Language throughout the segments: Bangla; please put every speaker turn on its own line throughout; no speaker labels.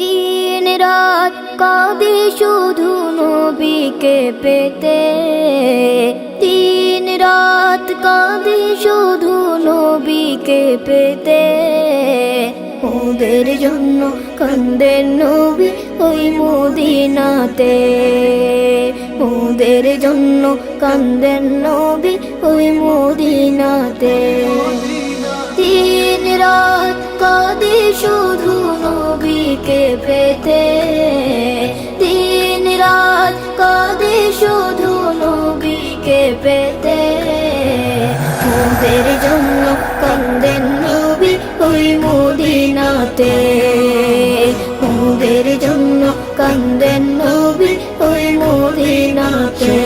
দিন রাত কাঁদে শুধু নবীকে পেতে, দিন রাত কাঁদে শুধু নবীকে পেতে। ওদের জন্য কান্দেন নবী ওই মদিনাতে, ওদের জন্য কান্দেন নবী ওই মদিনাতে। দিন রাত কাঁদে শুধু নবীকে পেতে, দিন রাত কাঁদে শুধু নবীকে পেতে। ওদের জন্য কান্দেন নবী ওই মদিনাতে, ওদের জন্য কান্দেন নবী ওই মদিনাতে।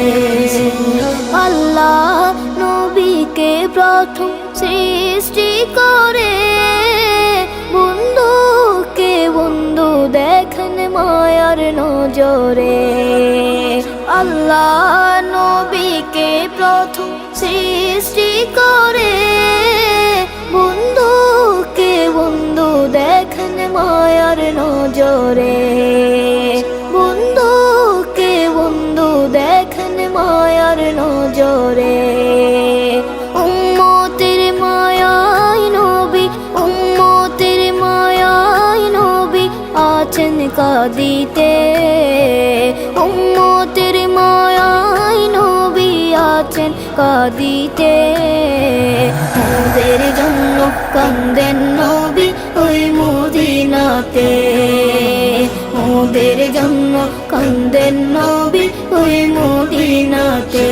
আল্লাহ নবীকে প্রথম সৃষ্টি করে বন্ধুকে বন্ধু দেখেন মায়ার নজরে। আল্লাহ নবীকে প্রথম সৃষ্টি করে বন্ধুকে বন্ধু দেখেন মায়ার নজরে, বন্ধুকে বন্ধু দেখেন মায়ার নজরে। উম্মতের মায়ায় নবী, উম্মতের মায়ায় নবী আছেন কাঁদিতে, উম্মতের মায়ায় নবী আছেন কাঁদিতে। ওদের জন্য কান্দেন নবী ওই মদিনাতে, ওদের জন্য কান্দেন নবী ওই মদিনাতে।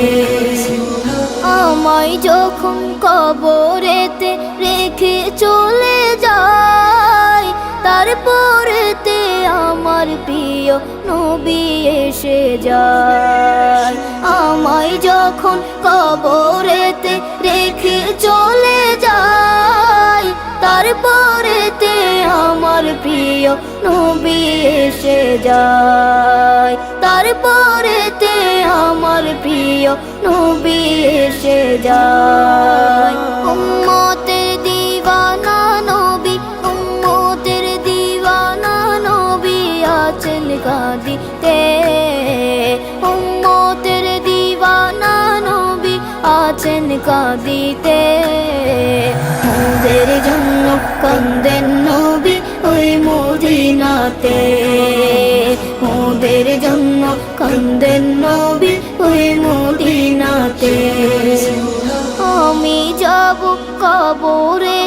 আমায় যখন কবরেতে রেখে চলে যায়, তারপরেতে আমার প্রিয় নবী এসে যায়। আমায় যখন কবরেতে রেখে চলে যায়, তারপরেতে আমার প্রিয় নবী এসে যায়, তারপরেতে আমার প্রিয় নবী এসে যায়। উম্মতের দিওয়ানা নবী, উম্মতের দিওয়ানা নবী আছেন কাঁদিতে, উম্মতের দিওয়ানা নবী আছেন কাঁদিতে। ওদের জন্য কান্দেন নবী ওই মদিনাতে, ওদের জন্য কান্দেন নবী ওই মদিনাতে। আমি যাব কবরে